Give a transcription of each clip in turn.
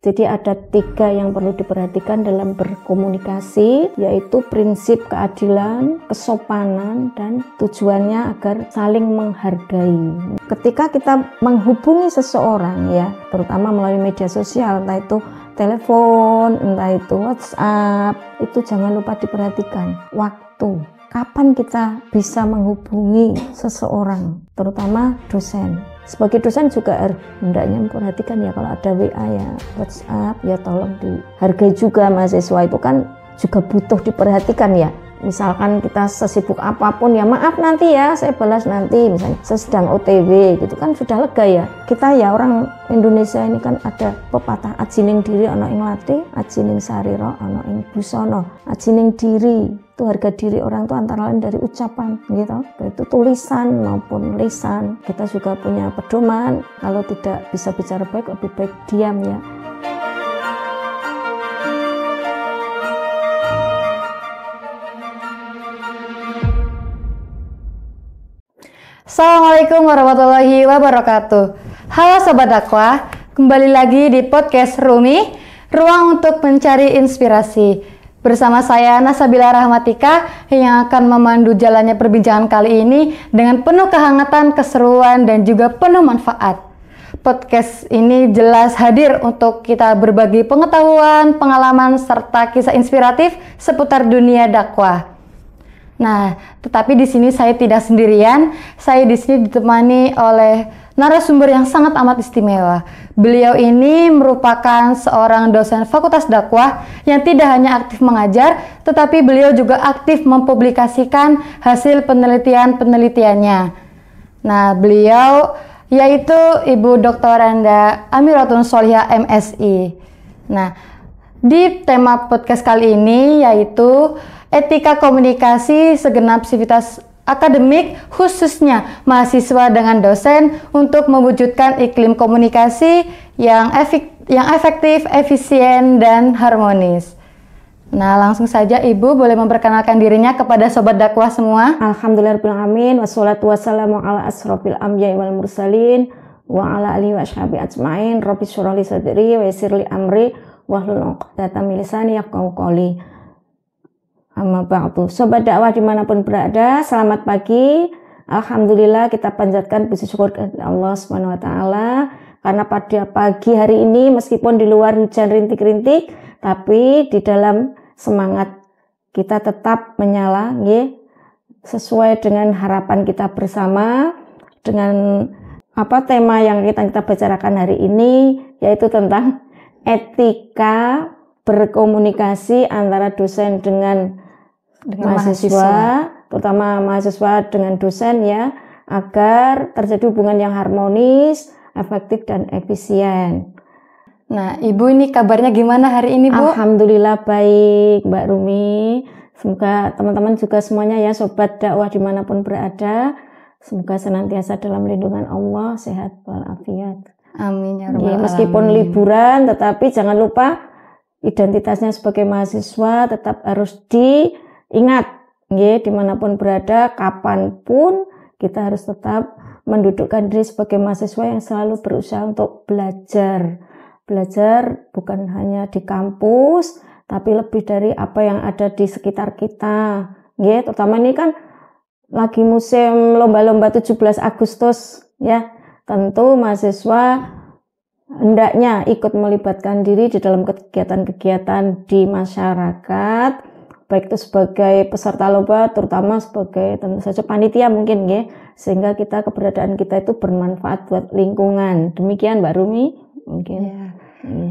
Jadi ada 3 yang perlu diperhatikan dalam berkomunikasi, yaitu prinsip keadilan, kesopanan, dan tujuannya agar saling menghargai. Ketika kita menghubungi seseorang ya, terutama melalui media sosial, entah itu telepon, entah itu WhatsApp, itu jangan lupa diperhatikan waktu. Kapan kita bisa menghubungi seseorang, terutama dosen. Sebagai dosen juga hendaknya memperhatikan ya, kalau ada WA ya, WhatsApp ya, tolong dihargai juga. Mahasiswa itu kan juga butuh diperhatikan ya. Misalkan kita sesibuk apapun ya, maaf nanti ya, saya balas nanti, misalnya saya sedang OTW gitu kan, sudah lega ya. Kita ya orang Indonesia ini kan ada pepatah, ajining diri ana ing lati, ajining sarira ana ing busana. Ajining diri itu harga diri orang itu antara lain dari ucapan gitu, itu tulisan maupun lisan. Kita juga punya pedoman, kalau tidak bisa bicara baik, lebih baik diam ya. Assalamualaikum warahmatullahi wabarakatuh. Halo Sobat Dakwah, kembali lagi di podcast Rumi, ruang untuk mencari inspirasi. Bersama saya Nasabila Rahmatika yang akan memandu jalannya perbincangan kali ini dengan penuh kehangatan, keseruan, dan juga penuh manfaat. Podcast ini jelas hadir untuk kita berbagi pengetahuan, pengalaman, serta kisah inspiratif seputar dunia dakwah. Nah, tetapi di sini saya tidak sendirian. Saya di sini ditemani oleh narasumber yang sangat amat istimewa. Beliau ini merupakan seorang dosen Fakultas Dakwah yang tidak hanya aktif mengajar, tetapi beliau juga aktif mempublikasikan hasil penelitiannya. Nah, beliau yaitu Ibu Dr. Anda Amiratun Solihah MSI. Nah, di tema podcast kali ini yaitu etika komunikasi segenap sivitas akademik, khususnya mahasiswa dengan dosen, untuk mewujudkan iklim komunikasi yang efektif, efisien, dan harmonis. Nah, langsung saja Ibu boleh memperkenalkan dirinya kepada Sobat Dakwah semua. Alhamdulillahirrahmanirrahim, wassalatu wassalamu ala asrofil anbiya'i wal mursalin wa ala alihi wa ashabihi ajma'in. Rabbi shrah li sadri wa yassir li amri wahlul 'uqdatam min lisani yafqahu qawli. Amma ba'du. Sobat dakwah dimanapun berada, selamat pagi. Alhamdulillah, kita panjatkan puji syukur kepada Allah Subhanahu wa taala karena pada pagi hari ini meskipun di luar hujan rintik-rintik, tapi di dalam semangat kita tetap menyala nggih, sesuai dengan harapan kita bersama dengan tema yang kita bicarakan hari ini, yaitu tentang etika berkomunikasi antara dosen dengan mahasiswa, terutama mahasiswa dengan dosen ya, agar terjadi hubungan yang harmonis, efektif, dan efisien. Nah, Ibu ini kabarnya gimana hari ini, Bu? Alhamdulillah baik, Mbak Rumi. Semoga teman-teman juga semuanya ya, Sobat Dakwah dimanapun berada, semoga senantiasa dalam lindungan Allah, sehat walafiat. Amin ya rabbal alamin. Meskipun liburan, tetapi jangan lupa identitasnya sebagai mahasiswa tetap harus diingat, dimanapun berada, kapanpun kita harus tetap mendudukkan diri sebagai mahasiswa yang selalu berusaha untuk belajar. Belajar bukan hanya di kampus, tapi lebih dari apa yang ada di sekitar kita. Terutama ini kan lagi musim lomba-lomba 17 Agustus ya. Tentu mahasiswa hendaknya ikut melibatkan diri di dalam kegiatan-kegiatan di masyarakat, baik itu sebagai peserta lomba, terutama sebagai tentu saja panitia mungkin sehingga keberadaan kita itu bermanfaat buat lingkungan. Demikian Mbak Rumi mungkin. Ya.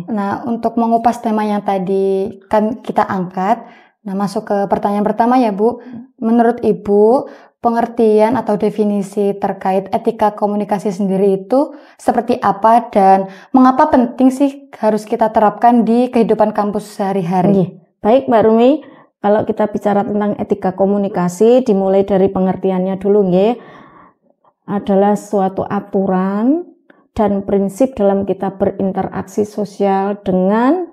Nah, untuk mengupas tema yang tadi kan kita angkat, nah masuk ke pertanyaan pertama ya Bu. Menurut Ibu, pengertian atau definisi terkait etika komunikasi sendiri itu seperti apa dan mengapa penting sih harus kita terapkan di kehidupan kampus sehari-hari? Baik Mbak Rumi, kalau kita bicara tentang etika komunikasi, dimulai dari pengertiannya dulu adalah suatu aturan dan prinsip dalam kita berinteraksi sosial dengan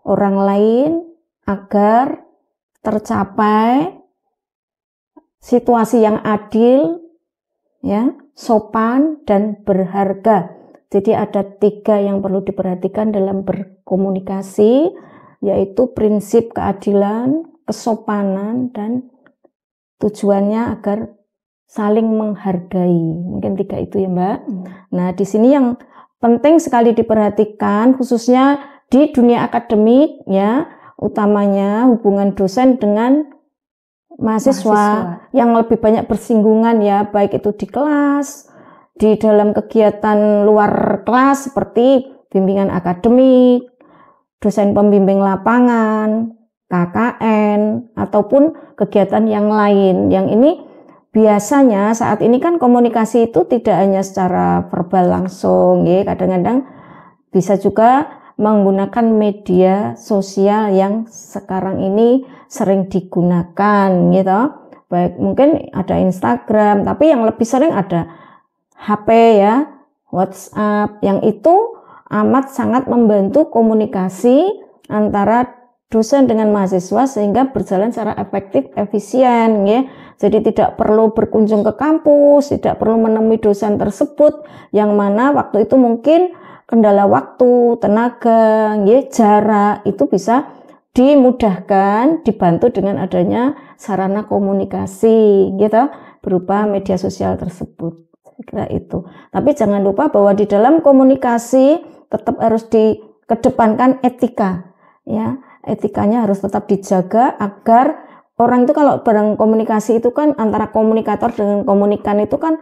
orang lain agar tercapai situasi yang adil, sopan dan berharga Jadi ada 3 yang perlu diperhatikan dalam berkomunikasi, yaitu prinsip keadilan, kesopanan, dan tujuannya agar saling menghargai. Mungkin 3 itu ya Mbak. Nah di sini yang penting sekali diperhatikan khususnya di dunia akademik ya, utamanya hubungan dosen dengan mahasiswa yang lebih banyak bersinggungan ya, baik itu di kelas, di dalam kegiatan luar kelas seperti bimbingan akademik, dosen pembimbing lapangan, KKN, ataupun kegiatan yang lain. Yang ini biasanya saat ini kan komunikasi itu tidak hanya secara verbal langsung ya, kadang-kadang bisa juga menggunakan media sosial yang sekarang ini sering digunakan gitu. Baik mungkin ada Instagram, tapi yang lebih sering ada HP ya, WhatsApp, yang itu amat sangat membantu komunikasi antara dosen dengan mahasiswa sehingga berjalan secara efektif, efisien ya. Jadi tidak perlu berkunjung ke kampus, tidak perlu menemui dosen tersebut yang mana waktu itu mungkin kendala waktu, tenaga, ya, jarak itu bisa dimudahkan, dibantu dengan adanya sarana komunikasi gitu berupa media sosial tersebut. Kira itu. Tapi jangan lupa bahwa di dalam komunikasi tetap harus dikedepankan etika ya. Etikanya harus tetap dijaga agar orang itu kalau berkomunikasi itu kan antara komunikator dengan komunikan itu kan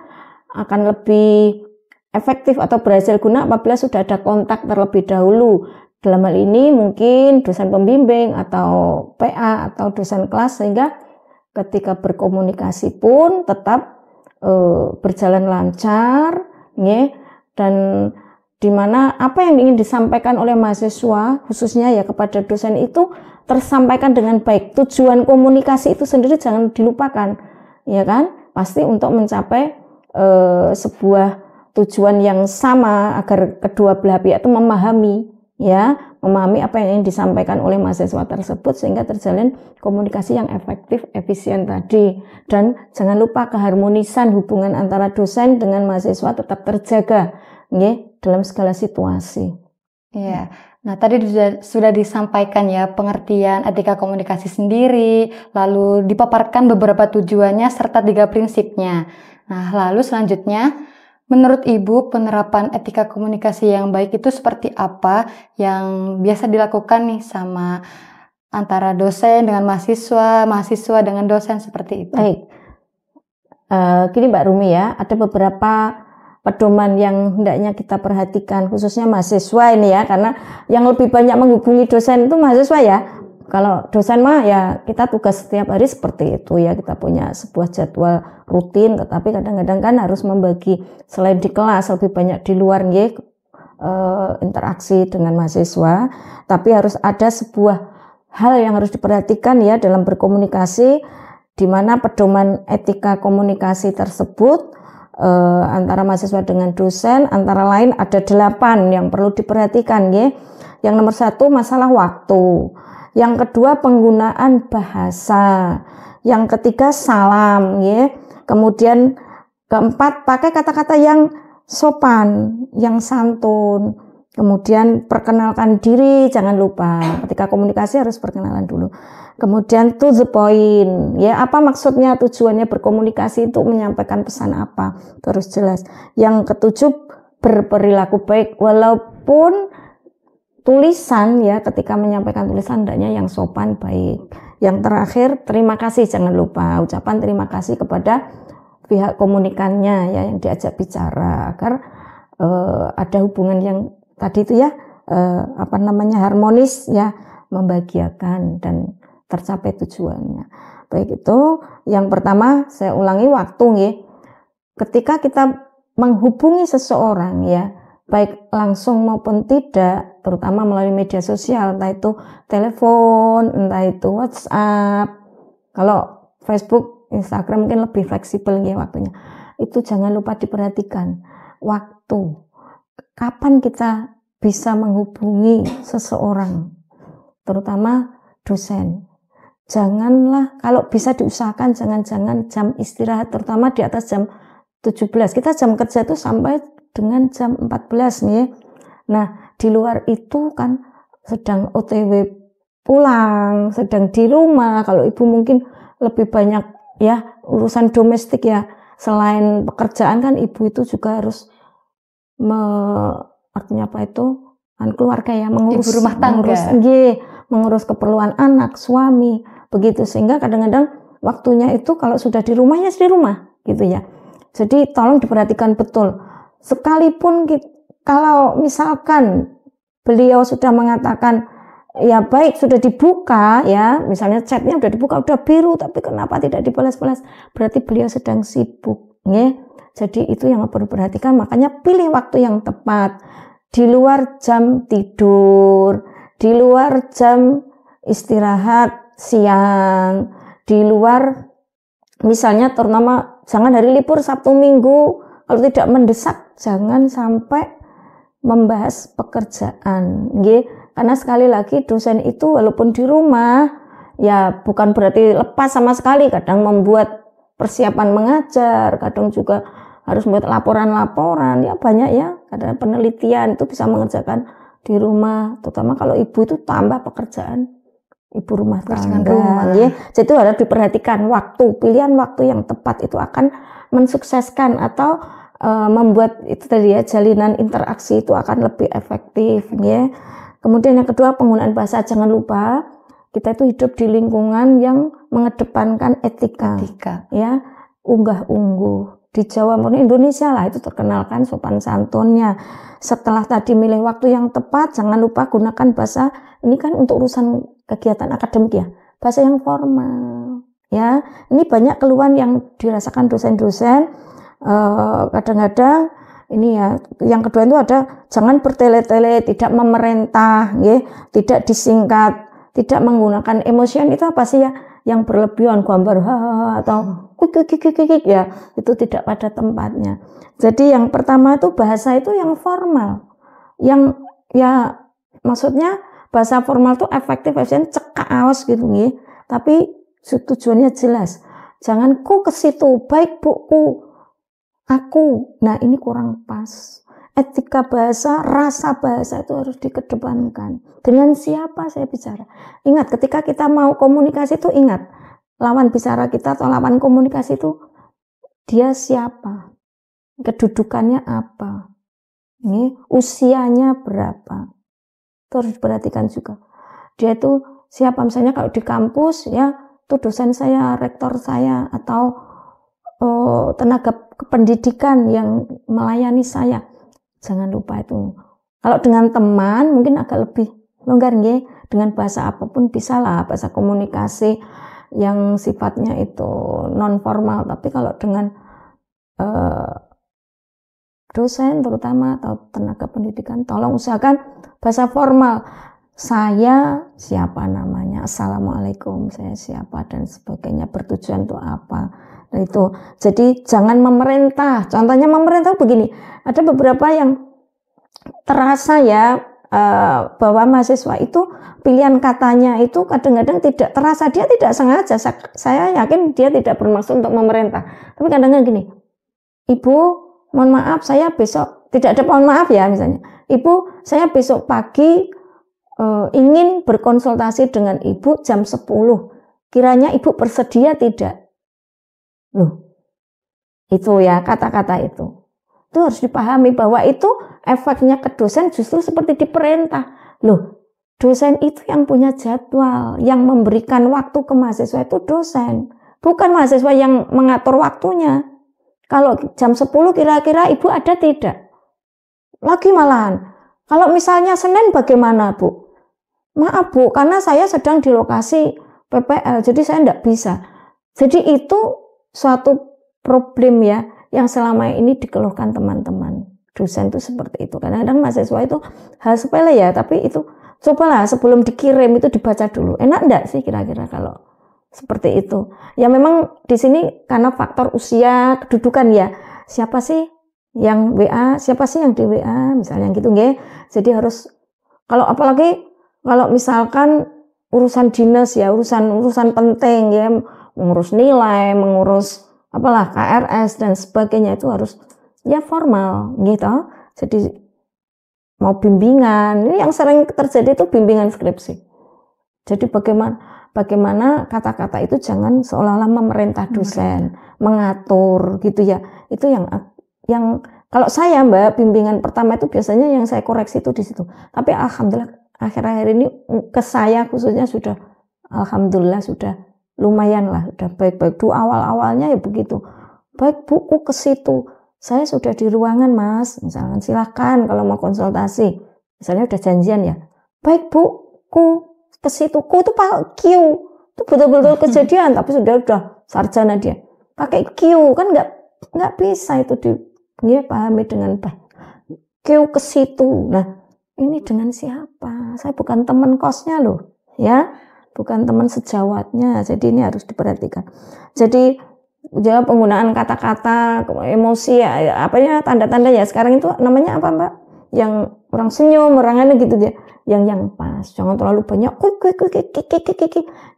akan lebih efektif atau berhasil guna apabila sudah ada kontak terlebih dahulu. Dalam hal ini mungkin dosen pembimbing atau PA atau dosen kelas sehingga ketika berkomunikasi pun tetap berjalan lancar ya, dan di mana apa yang ingin disampaikan oleh mahasiswa khususnya ya kepada dosen itu tersampaikan dengan baik. Tujuan komunikasi itu sendiri jangan dilupakan ya kan, pasti untuk mencapai sebuah tujuan yang sama agar kedua belah pihak itu memahami apa yang ingin disampaikan oleh mahasiswa tersebut sehingga terjalin komunikasi yang efektif, efisien tadi. Dan jangan lupa keharmonisan hubungan antara dosen dengan mahasiswa tetap terjaga dalam segala situasi. Iya. Nah, tadi sudah disampaikan ya pengertian etika komunikasi sendiri, lalu dipaparkan beberapa tujuannya serta 3 prinsipnya. Nah, lalu selanjutnya, menurut Ibu, penerapan etika komunikasi yang baik itu seperti apa yang biasa dilakukan nih sama antara dosen dengan mahasiswa, mahasiswa dengan dosen seperti itu? Baik, gini Mbak Rumi ya, ada beberapa pedoman yang hendaknya kita perhatikan khususnya mahasiswa ini ya, karena yang lebih banyak menghubungi dosen itu mahasiswa ya. Kalau dosen mah ya kita tugas setiap hari seperti itu ya, kita punya sebuah jadwal rutin, tetapi kadang-kadang kan harus membagi selain di kelas lebih banyak di luar interaksi dengan mahasiswa, tapi harus ada sebuah hal yang harus diperhatikan ya dalam berkomunikasi, di mana pedoman etika komunikasi tersebut antara mahasiswa dengan dosen antara lain ada 8 yang perlu diperhatikan ya. Yang nomor 1 masalah waktu. Yang kedua penggunaan bahasa. Yang ketiga salam ya. Kemudian keempat pakai kata-kata yang sopan, yang santun. Kemudian perkenalkan diri, jangan lupa ketika komunikasi harus perkenalan dulu. Kemudian to the point, ya apa maksudnya, tujuannya berkomunikasi itu menyampaikan pesan apa, terus jelas. Yang ketujuh berperilaku baik, walaupun tulisan ya, ketika menyampaikan tulisan hendaknya yang sopan baik. Yang terakhir terima kasih, jangan lupa ucapan terima kasih kepada pihak komunikannya ya yang diajak bicara agar ada hubungan yang tadi itu ya harmonis ya, membahagiakan dan tercapai tujuannya. Baik, itu yang pertama saya ulangi waktu ya. Ketika kita menghubungi seseorang ya, baik langsung maupun tidak, terutama melalui media sosial, entah itu telepon, entah itu WhatsApp. Kalau Facebook, Instagram mungkin lebih fleksibel ya waktunya. Itu jangan lupa diperhatikan waktu. Kapan kita bisa menghubungi seseorang, terutama dosen. Janganlah, kalau bisa diusahakan jangan-jangan jam istirahat, terutama di atas jam 17. Kita jam kerja itu sampai dengan jam 14 nih. Nah, di luar itu kan sedang OTW pulang, sedang di rumah. Kalau ibu mungkin lebih banyak ya urusan domestik ya. Selain pekerjaan kan ibu itu juga harus artinya apa itu? Keluarga ya, mengurus ibu rumah tangga. Mengurus keperluan anak, suami, begitu. Sehingga kadang-kadang waktunya itu kalau sudah di rumah ya di rumah gitu ya. Jadi tolong diperhatikan betul. Sekalipun kalau misalkan beliau sudah mengatakan ya baik sudah dibuka ya, misalnya chatnya udah dibuka udah biru tapi kenapa tidak dibalas-balas, berarti beliau sedang sibuk ya. Jadi itu yang perlu diperhatikan, makanya pilih waktu yang tepat di luar jam tidur, di luar jam istirahat siang, di luar misalnya terutama jangan hari libur Sabtu Minggu, kalau tidak mendesak jangan sampai membahas pekerjaan, karena sekali lagi dosen itu walaupun di rumah ya bukan berarti lepas sama sekali, kadang membuat persiapan mengajar, kadang juga harus membuat laporan-laporan, ya banyak ya, kadang penelitian itu bisa mengerjakan di rumah, terutama kalau ibu itu tambah pekerjaan ibu rumah tangga, jadi harus diperhatikan waktu, pilihan waktu yang tepat itu akan mensukseskan atau membuat itu tadi ya jalinan interaksi itu akan lebih efektif ya. Kemudian yang kedua penggunaan bahasa, jangan lupa kita itu hidup di lingkungan yang mengedepankan etika. Ya, unggah-ungguh. Di Jawa maupun Indonesia lah itu terkenal kan sopan santunnya. Setelah tadi milih waktu yang tepat, jangan lupa gunakan bahasa, ini kan untuk urusan kegiatan akademik ya, bahasa yang formal ya. Ini banyak keluhan yang dirasakan dosen-dosen. Kadang-kadang ini ya, yang kedua itu ada jangan bertele-tele, tidak memerintah ya, tidak disingkat, tidak menggunakan emosi. Itu apa sih ya, yang berlebihan, gambar atau kik ya, itu tidak pada tempatnya. Jadi yang pertama itu bahasa itu yang formal, yang ya maksudnya bahasa formal itu efektif, cekak awas gitu nih, tapi tujuannya jelas. Jangan ku ke situ, baik buku, aku. Nah ini kurang pas. Etika bahasa, rasa bahasa itu harus dikedepankan. Dengan siapa saya bicara? Ingat ketika kita mau komunikasi itu ingat, lawan bicara kita atau lawan komunikasi itu dia siapa? Kedudukannya apa? Ini usianya berapa? Itu harus diperhatikan juga. Dia itu siapa? Misalnya kalau di kampus ya, itu dosen saya, rektor saya, atau tenaga kependidikan yang melayani saya. Jangan lupa itu. Kalau dengan teman mungkin agak lebih longgar nggih, dengan bahasa apapun bisa lah, bahasa komunikasi yang sifatnya itu non formal. Tapi kalau dengan dosen terutama atau tenaga pendidikan, tolong usahakan bahasa formal. Saya siapa namanya, assalamualaikum, saya siapa dan sebagainya, bertujuan untuk apa. Nah, itu jadi jangan memerintah. Contohnya memerintah begini, ada beberapa yang terasa ya bahwa mahasiswa itu pilihan katanya itu kadang-kadang tidak terasa, dia tidak sengaja. Saya yakin dia tidak bermaksud untuk memerintah, tapi kadang-kadang gini, ibu mohon maaf saya besok, tidak ada mohon maaf ya, misalnya ibu saya besok pagi ingin berkonsultasi dengan ibu jam 10, kiranya ibu bersedia tidak? Loh, itu ya kata-kata itu harus dipahami bahwa itu efeknya ke dosen justru seperti diperintah. Loh, dosen itu yang punya jadwal, yang memberikan waktu ke mahasiswa itu dosen, bukan mahasiswa yang mengatur waktunya. Kalau jam 10 kira-kira ibu ada tidak? Lagi malahan. Kalau misalnya Senin bagaimana Bu? Maaf Bu, karena saya sedang di lokasi PPL, jadi saya tidak bisa. Jadi itu suatu problem ya, yang selama ini dikeluhkan teman-teman. Dosen itu seperti itu. Kadang-kadang mahasiswa itu hal sepele ya, tapi itu cobalah sebelum dikirim itu dibaca dulu. Enak enggak sih kira-kira kalau seperti itu? Ya memang di sini karena faktor usia, kedudukan ya. Siapa sih yang WA, siapa sih yang di WA, misalnya gitu nggih. Jadi harus, kalau apalagi kalau misalkan urusan dinas ya, urusan penting ya, mengurus nilai, mengurus apalah KRS dan sebagainya, itu harus ya formal gitu. Jadi mau bimbingan, ini yang sering terjadi itu bimbingan skripsi. Jadi bagaimana kata-kata itu jangan seolah-olah memerintah dosen, mengatur gitu ya. Itu yang kalau saya Mbak, bimbingan pertama itu biasanya yang saya koreksi itu di situ. Tapi alhamdulillah akhir-akhir ini ke saya khususnya sudah alhamdulillah sudah lumayan lah, sudah baik-baik. Dulu awal-awalnya ya begitu. Baik buku ke situ. Saya sudah di ruangan Mas, misalkan silakan kalau mau konsultasi. Misalnya udah janjian ya. Baik buku ke situ, itu pakai Q. Itu betul-betul kejadian, tapi sudah sarjana dia. Pakai Q kan nggak bisa itu pahami dengan baik. Q ke situ. Nah, ini dengan siapa? Saya bukan teman kosnya loh, ya. Bukan teman sejawatnya. Jadi ini harus diperhatikan. Jadi penggunaan kata-kata, emosi ya, tanda-tanda ya sekarang itu namanya apa Mbak? Yang orang senyum, orang aneh gitu ya. Yang pas, jangan terlalu banyak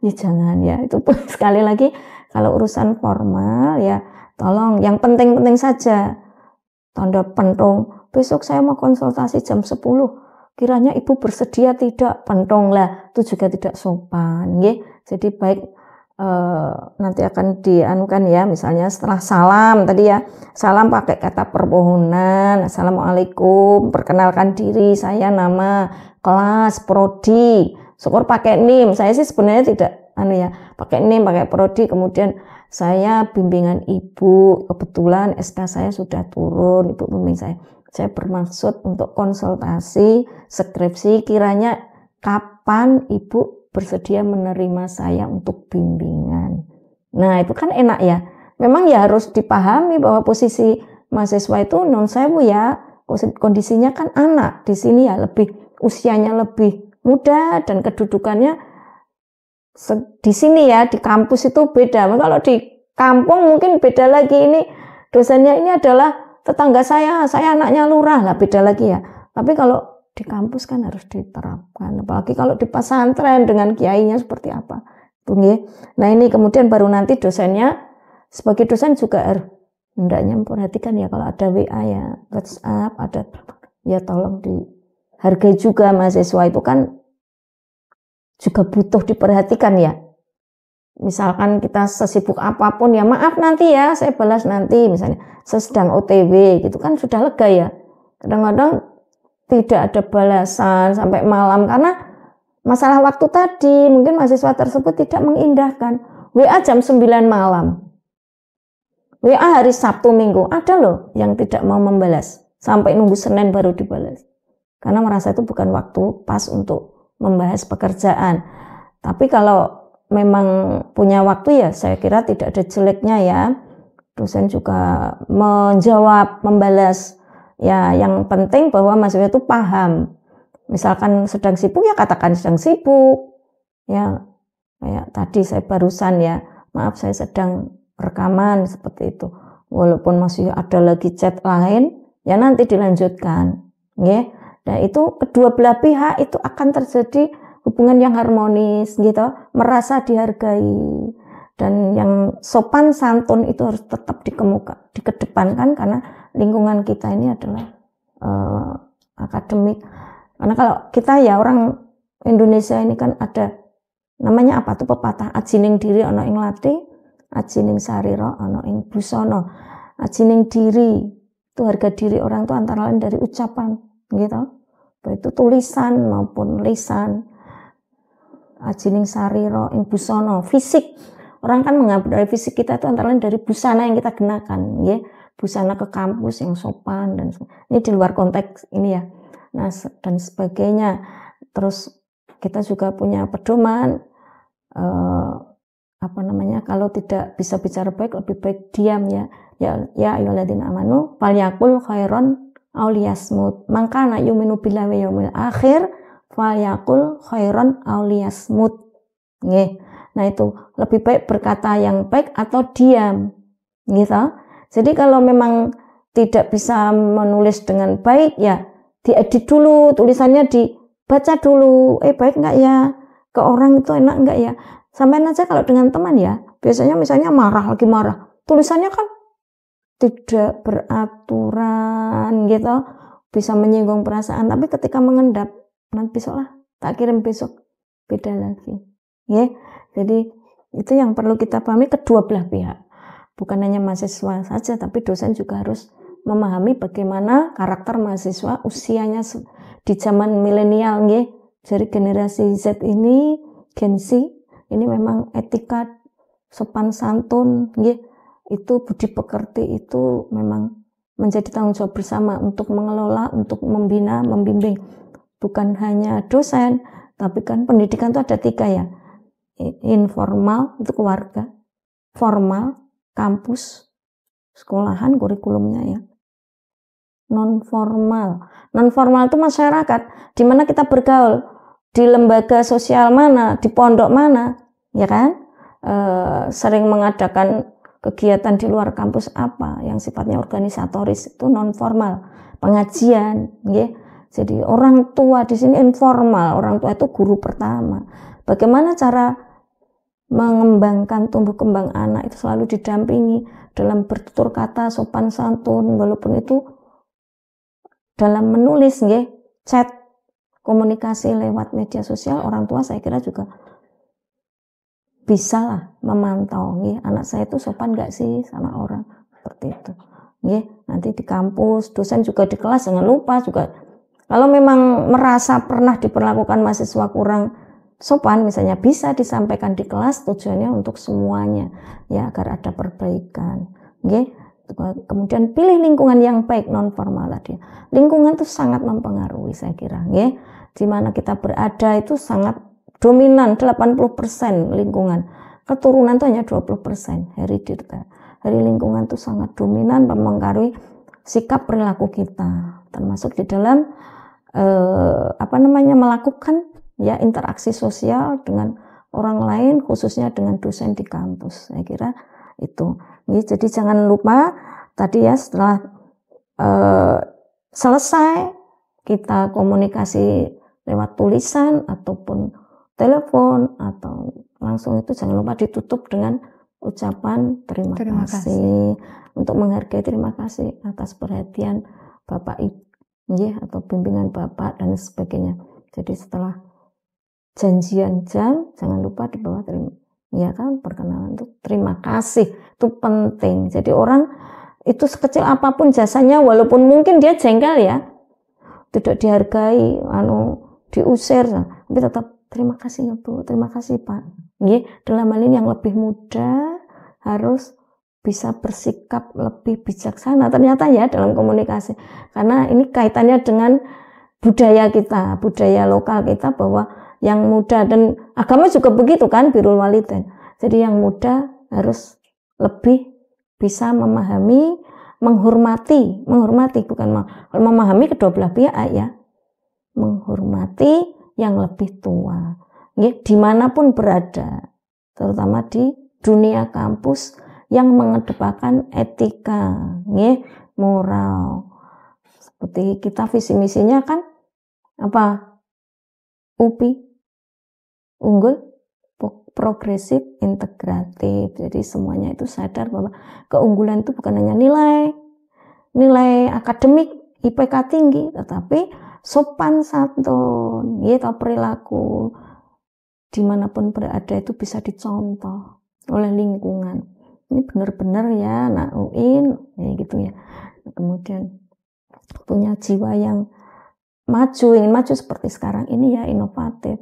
ya jangan ya. Itu pun sekali lagi kalau urusan formal ya tolong yang penting-penting saja. Tanda pentung, besok saya mau konsultasi jam 10. Kiranya ibu bersedia tidak? Pentung lah, itu juga tidak sopan ya. Jadi baik nanti akan dianukan ya, misalnya setelah salam tadi ya, salam pakai kata permohonan, assalamualaikum, perkenalkan diri, saya nama, kelas, prodi, syukur pakai NIM. Saya sih sebenarnya tidak pakai NIM, pakai prodi, kemudian saya bimbingan ibu, kebetulan SK saya sudah turun, ibu bimbing saya bermaksud untuk konsultasi skripsi, kiranya kapan ibu bersedia menerima saya untuk bimbingan. Nah itu kan enak ya. Memang ya harus dipahami bahwa posisi mahasiswa itu non sewu ya, kondisinya kan anak di sini ya, lebih usianya lebih muda dan kedudukannya di sini ya, di kampus itu beda. Kalau di kampung mungkin beda lagi, ini dosennya ini adalah tetangga saya anaknya lurah lah, beda lagi ya. Tapi kalau di kampus kan harus diterapkan, apalagi kalau di pesantren dengan kiainya seperti apa. Nah ini kemudian baru nanti dosennya, sebagai dosen juga harus hendaknya memperhatikan ya, kalau ada WA ya, WhatsApp ada ya, tolong dihargai juga. Mahasiswa itu kan juga butuh diperhatikan ya. Misalkan kita sesibuk apapun ya, maaf nanti ya, saya balas nanti, misalnya saya sedang OTW gitu kan sudah lega ya. Kadang-kadang tidak ada balasan sampai malam karena masalah waktu tadi, mungkin mahasiswa tersebut tidak mengindahkan. WA jam 9 malam, WA hari Sabtu Minggu, ada loh yang tidak mau membalas sampai nunggu Senin baru dibalas karena merasa itu bukan waktu pas untuk membahas pekerjaan. Tapi kalau memang punya waktu ya saya kira tidak ada jeleknya ya, dosen juga menjawab, membalas. Ya, yang penting bahwa mahasiswa itu paham. Misalkan sedang sibuk ya katakan sedang sibuk. Ya, kayak tadi saya barusan ya, maaf saya sedang rekaman seperti itu. Walaupun masih ada lagi chat lain, ya nanti dilanjutkan. Ya. Nah, itu kedua belah pihak itu akan terjadi hubungan yang harmonis gitu, merasa dihargai. Dan yang sopan santun itu harus tetap dikedepankan karena lingkungan kita ini adalah akademik. Karena kalau kita ya orang Indonesia ini kan ada namanya apa tuh pepatah, ajining diri ana ing lati, ajining sarira ana ing busana. Ajining diri itu harga diri orang itu antara lain dari ucapan gitu, baik itu tulisan maupun lisan. Ajining sarira ing busana, fisik. Orang kan mengambil dari fisik kita itu antara lain dari busana yang kita gunakan, ya. Busana ke kampus yang sopan dan ini di luar konteks ini ya. Nah, dan sebagainya. Terus kita juga punya pedoman kalau tidak bisa bicara baik lebih baik diam ya. Ya ayyuhalladzina amanu falyaqul khairan aw liyasmut. Mangkana yu'minu billahi wal yaumil akhir falyaqul khairan aw liyasmut. Nggih. Nah itu lebih baik berkata yang baik atau diam, gitu. Jadi kalau memang tidak bisa menulis dengan baik ya diedit dulu, tulisannya dibaca dulu. Baik nggak ya? Ke orang itu enak nggak ya? Sampai aja kalau dengan teman ya, biasanya misalnya marah, tulisannya kan tidak beraturan gitu, bisa menyinggung perasaan, tapi ketika mengendap, nanti besok lah, tak kirim besok, beda lagi. Ya, jadi itu yang perlu kita pahami kedua belah pihak. Bukan hanya mahasiswa saja, tapi dosen juga harus memahami bagaimana karakter mahasiswa usianya di zaman milenial, ya. Jadi generasi Z ini, Gen Z, ini memang etika, sopan santun, ya, itu budi pekerti itu memang menjadi tanggung jawab bersama untuk mengelola, untuk membina, membimbing. Bukan hanya dosen, tapi kan pendidikan itu ada 3 ya. Informal itu keluarga, formal kampus, sekolahan, kurikulumnya ya. Non formal itu masyarakat, di mana kita bergaul, di lembaga sosial mana, di pondok mana, ya kan? Sering mengadakan kegiatan di luar kampus apa yang sifatnya organisatoris, itu non formal, pengajian, ya. Jadi orang tua di sini informal, orang tua itu guru pertama. Bagaimana cara mengembangkan tumbuh kembang anak itu selalu didampingi dalam bertutur kata, sopan santun, walaupun itu dalam menulis, ya, chat, komunikasi lewat media sosial, orang tua saya kira juga bisa lah memantau, ya, anak saya itu sopan gak sih sama orang, seperti itu. Ya, nanti di kampus, dosen juga di kelas, jangan lupa juga, kalau memang merasa pernah diperlakukan mahasiswa kurang sopan, misalnya bisa disampaikan di kelas, tujuannya untuk semuanya, ya, agar ada perbaikan. Ya. Kemudian pilih lingkungan yang baik, non formal tadi. Lingkungan itu sangat mempengaruhi saya kira, ya. Di mana kita berada itu sangat dominan, 80% lingkungan. Keturunan itu hanya 20%, herediter. Dari lingkungan itu sangat dominan mempengaruhi sikap perilaku kita, termasuk di dalam melakukan, ya, interaksi sosial dengan orang lain, khususnya dengan dosen di kampus. Saya kira itu. Jadi jangan lupa tadi ya, setelah selesai kita komunikasi lewat tulisan ataupun telepon atau langsung, itu jangan lupa ditutup dengan ucapan terima kasih. Untuk menghargai, terima kasih atas perhatian Bapak Ibu, ya, atau bimbingan Bapak dan sebagainya. Jadi setelah janjian jam, jangan lupa di bawah terima, ya kan, perkenalan itu terima kasih, itu penting. Jadi orang itu sekecil apapun jasanya, walaupun mungkin dia jengkel ya, tidak dihargai, diusir, tapi tetap terima kasih ya Bu, terima kasih Pak. Ya, dalam hal ini yang lebih muda harus bisa bersikap lebih bijaksana ternyata ya dalam komunikasi, karena ini kaitannya dengan budaya kita, budaya lokal kita, bahwa yang muda, dan agama juga begitu kan, birrul walidain. Jadi yang muda harus lebih bisa memahami, menghormati bukan memahami kedua belah pihak ya, menghormati yang lebih tua, ya, dimanapun berada, terutama di dunia kampus yang mengedepankan etika, ya, moral. Seperti kita visi misinya kan apa? UPI, unggul, progresif, integratif. Jadi semuanya itu sadar bahwa keunggulan itu bukan hanya nilai akademik, IPK tinggi, tetapi sopan santun, ya, perilaku dimanapun berada itu bisa dicontoh oleh lingkungan. Ini benar-benar ya anak UIN, ya gitu ya. Kemudian punya jiwa yang ingin maju seperti sekarang ini ya, inovatif.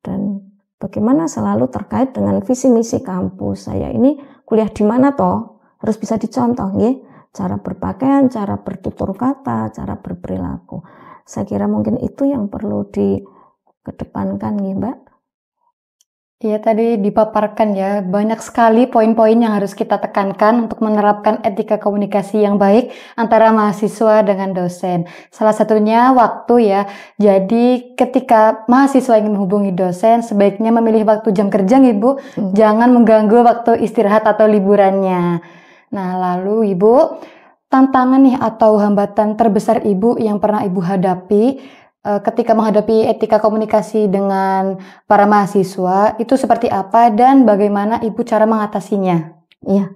Dan bagaimana selalu terkait dengan visi misi kampus. Saya ini kuliah di mana toh? Harus bisa dicontoh, ya. Cara berpakaian, cara bertutur kata, cara berperilaku. Saya kira mungkin itu yang perlu dikedepankan, ya Mbak. Iya, tadi dipaparkan ya, banyak sekali poin-poin yang harus kita tekankan untuk menerapkan etika komunikasi yang baik antara mahasiswa dengan dosen. Salah satunya waktu ya. Jadi ketika mahasiswa ingin menghubungi dosen, sebaiknya memilih waktu jam kerja, Ibu. Jangan mengganggu waktu istirahat atau liburannya. Nah, lalu Ibu, tantangan nih atau hambatan terbesar Ibu yang pernah Ibu hadapi ketika menghadapi etika komunikasi dengan para mahasiswa itu seperti apa dan bagaimana Ibu cara mengatasinya? Iya,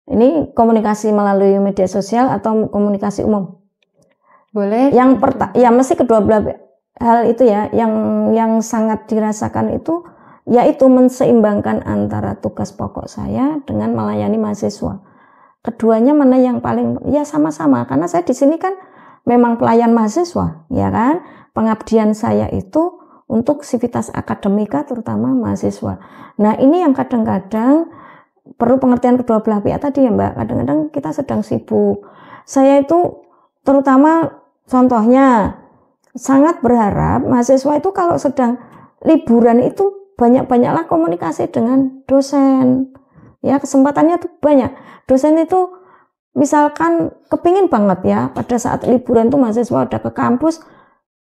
Ini komunikasi melalui media sosial atau komunikasi umum? Boleh. Yang ya mesti kedua belah hal itu ya. Yang sangat dirasakan itu yaitu menseimbangkan antara tugas pokok saya dengan melayani mahasiswa. Keduanya mana yang paling ya sama-sama, karena saya di sini kan memang pelayan mahasiswa, ya kan? Pengabdian saya itu untuk sivitas akademika terutama mahasiswa. Nah, ini yang kadang-kadang perlu pengertian kedua belah pihak tadi ya, Mbak. Kadang-kadang kita sedang sibuk. Saya itu terutama contohnya sangat berharap mahasiswa itu kalau sedang liburan itu banyak-banyaklah komunikasi dengan dosen. Ya, kesempatannya tuh banyak. Dosen itu misalkan kepingin banget ya pada saat liburan tuh mahasiswa ada ke kampus,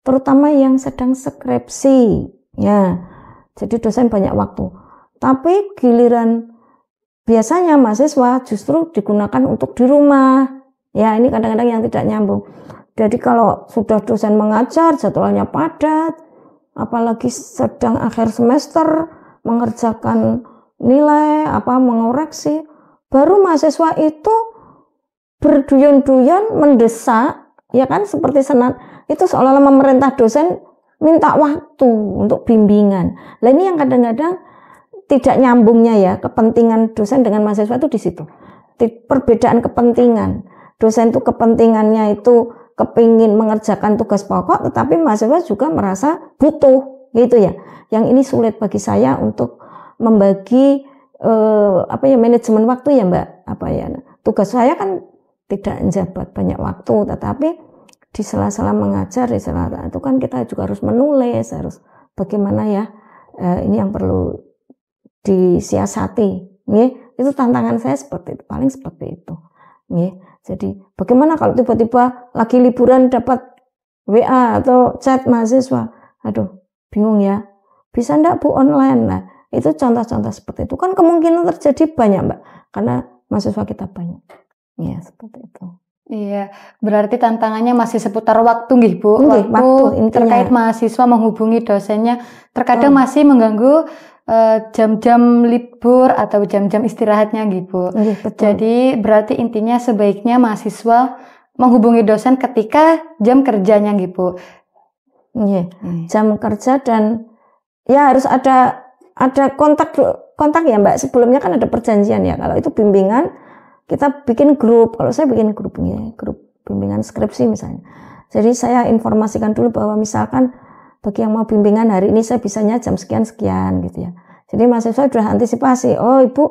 terutama yang sedang skripsi. Ya, jadi dosen banyak waktu. Tapi giliran biasanya mahasiswa justru digunakan untuk di rumah. Ya, ini kadang-kadang yang tidak nyambung. Jadi kalau sudah dosen mengajar, jadwalnya padat, apalagi sedang akhir semester mengerjakan nilai, mengoreksi, baru mahasiswa itu berduyun-duyun mendesak, ya kan, seperti senat, itu seolah-olah memerintah dosen minta waktu untuk bimbingan. Nah, ini yang kadang-kadang tidak nyambungnya ya, kepentingan dosen dengan mahasiswa itu di situ. Perbedaan kepentingan. Dosen itu kepentingannya itu kepingin mengerjakan tugas pokok, tetapi mahasiswa juga merasa butuh, gitu ya. Yang ini sulit bagi saya untuk membagi manajemen waktu ya, Mbak. Tugas saya kan tidak menjabat banyak waktu, tetapi di sela-sela mengajar, di sela-sela itu kan kita juga harus menulis, harus bagaimana ya, ini yang perlu disiasati. Itu tantangan saya seperti itu, paling seperti itu. Jadi bagaimana kalau tiba-tiba lagi liburan dapat WA atau chat mahasiswa, aduh bingung ya, bisa enggak Bu online? Nah, itu contoh-contoh seperti itu kan kemungkinan terjadi banyak, Mbak, karena mahasiswa kita banyak. Ya, seperti itu. Iya, berarti tantangannya masih seputar waktu nggih, Bu. Waktu terkait mahasiswa menghubungi dosennya terkadang masih mengganggu jam-jam libur atau jam-jam istirahatnya gitu. Jadi berarti intinya sebaiknya mahasiswa menghubungi dosen ketika jam kerjanya gitu. Jam kerja dan ya harus ada kontak ya, Mbak. Sebelumnya kan ada perjanjian ya. Kalau itu bimbingan kita bikin grup. Kalau saya bikin grup bimbingan skripsi misalnya. Jadi saya informasikan dulu bahwa misalkan bagi yang mau bimbingan hari ini saya bisanya jam sekian-sekian gitu ya. Jadi mahasiswa sudah antisipasi, oh Ibu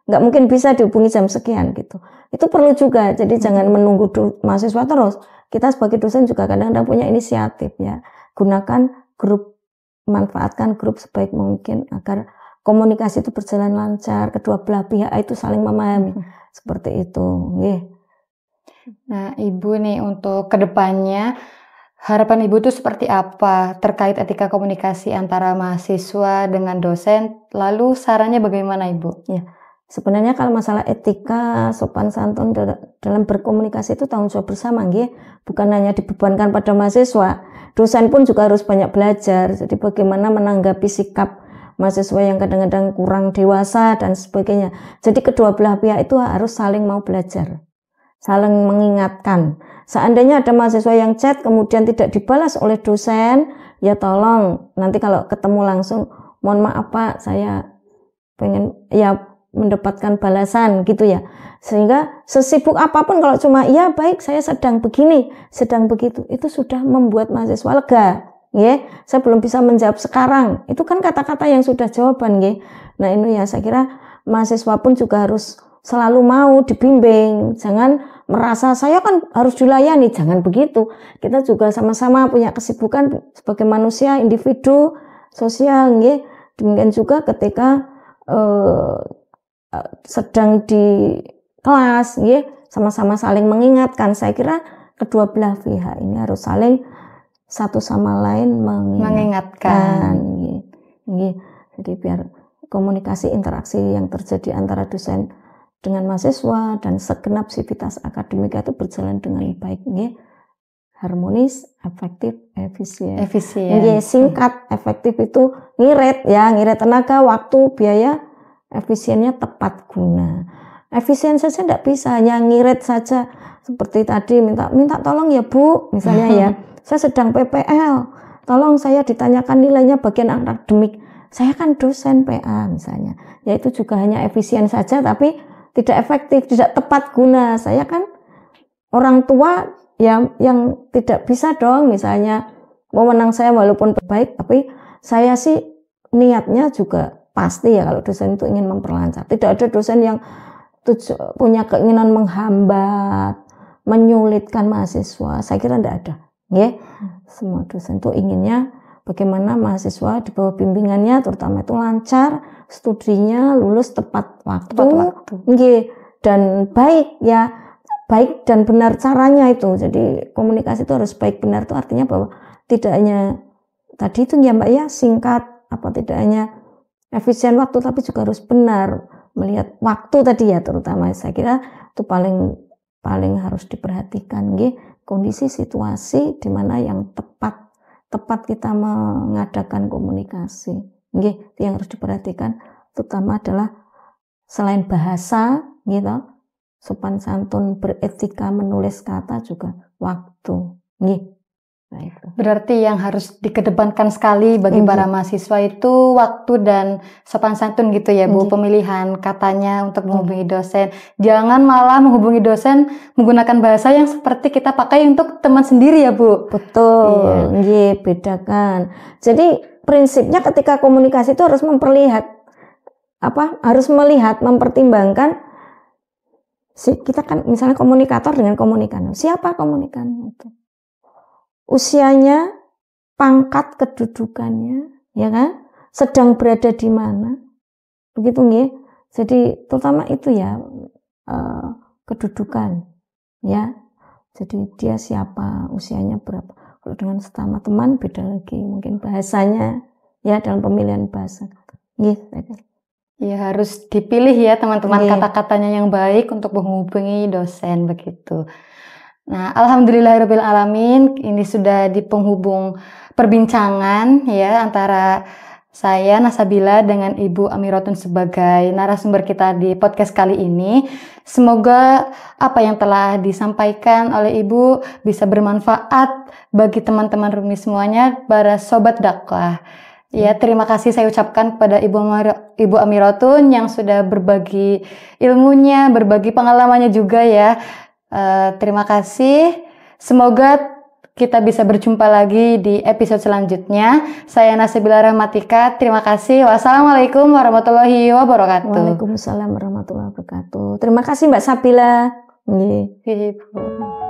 nggak mungkin bisa dihubungi jam sekian gitu. Itu perlu juga, jadi jangan menunggu mahasiswa terus. Kita sebagai dosen juga kadang-kadang punya inisiatif ya. Gunakan grup, manfaatkan grup sebaik mungkin agar komunikasi itu berjalan lancar, kedua belah pihak itu saling memahami. Seperti itu. Nah, Ibu nih untuk kedepannya harapan Ibu itu seperti apa terkait etika komunikasi antara mahasiswa dengan dosen? Lalu sarannya bagaimana, Ibu? Ya, sebenarnya kalau masalah etika, sopan santun dalam berkomunikasi itu tanggung jawab bersama, bukan hanya dibebankan pada mahasiswa. Dosen pun juga harus banyak belajar. Jadi bagaimana menanggapi sikap mahasiswa yang kadang-kadang kurang dewasa dan sebagainya. Jadi kedua belah pihak itu harus saling mau belajar, saling mengingatkan. Seandainya ada mahasiswa yang chat kemudian tidak dibalas oleh dosen, ya tolong nanti kalau ketemu langsung, mohon maaf Pak, saya pengen ya mendapatkan balasan gitu ya. Sehingga sesibuk apapun kalau cuma ya baik saya sedang begini, sedang begitu, itu sudah membuat mahasiswa lega. Saya belum bisa menjawab sekarang. Itu kan kata-kata yang sudah jawaban. Nah ini ya saya kira mahasiswa pun juga harus selalu mau dibimbing, jangan merasa saya kan harus dilayani, jangan begitu. Kita juga sama-sama punya kesibukan sebagai manusia, individu, sosial, demikian juga ketika sedang di kelas, sama-sama saling mengingatkan. Saya kira kedua belah pihak ini harus saling satu sama lain mengingatkan. Jadi biar komunikasi interaksi yang terjadi antara dosen dengan mahasiswa dan segenap sivitas akademika itu berjalan dengan baik, harmonis, efektif, efisien. Singkat, efektif itu ngirit tenaga, waktu, biaya, efisiennya tepat guna. Efisien saja tidak bisa, hanya ngirit saja seperti tadi minta tolong ya Bu, misalnya ya. Saya sedang PPL, tolong saya ditanyakan nilainya bagian akademik. Saya kan dosen PA misalnya. Ya itu juga hanya efisien saja tapi tidak efektif, tidak tepat guna. Saya kan orang tua yang tidak bisa dong misalnya wewenang saya walaupun baik tapi saya sih niatnya juga pasti ya kalau dosen itu ingin memperlancar. Tidak ada dosen yang punya keinginan menghambat, menyulitkan mahasiswa. Saya kira tidak ada. Ya, semua dosen itu inginnya bagaimana mahasiswa di bawah bimbingannya terutama itu lancar, studinya lulus tepat waktu. Dan baik ya, baik dan benar caranya itu. Jadi komunikasi itu harus baik benar itu artinya bahwa tidak hanya tadi itu ya Mbak ya singkat, tidak hanya efisien waktu tapi juga harus benar melihat waktu tadi ya, terutama saya kira itu paling harus diperhatikan kondisi situasi di mana yang tepat kita mengadakan komunikasi itu yang harus diperhatikan, terutama adalah selain bahasa sopan santun, beretika menulis kata juga waktu Nah, itu. Berarti yang harus dikedepankan sekali bagi para mahasiswa itu waktu dan sopan santun gitu ya Bu, pemilihan katanya untuk menghubungi dosen. Jangan malah menghubungi dosen menggunakan bahasa yang seperti kita pakai untuk teman sendiri ya Bu. Betul, bedakan. Jadi prinsipnya ketika komunikasi itu harus harus melihat, mempertimbangkan kita kan misalnya komunikator dengan komunikan. Siapa komunikan itu? Usianya, pangkat kedudukannya, ya kan? Sedang berada di mana? Begitu nggih. Jadi terutama itu ya kedudukan, ya. Jadi dia siapa, usianya berapa. Kalau dengan sesama teman beda lagi, mungkin bahasanya ya dalam pemilihan bahasa. Nggih. Ya harus dipilih ya teman-teman kata-katanya yang baik untuk menghubungi dosen begitu. Nah, alhamdulillahirabbil alamin, ini sudah di penghubung perbincangan ya antara saya Nasabila dengan Ibu Amiratun sebagai narasumber kita di podcast kali ini. Semoga apa yang telah disampaikan oleh Ibu bisa bermanfaat bagi teman-teman Rumi semuanya, para sobat dakwah. Ya, terima kasih saya ucapkan kepada Ibu Amiratun yang sudah berbagi ilmunya, berbagi pengalamannya juga ya. Terima kasih. Semoga kita bisa berjumpa lagi di episode selanjutnya. Saya Nasabila Rahmatika. Terima kasih. Wassalamualaikum warahmatullahi wabarakatuh. Waalaikumsalam warahmatullahi wabarakatuh. Terima kasih Mbak Sabila. Ibu.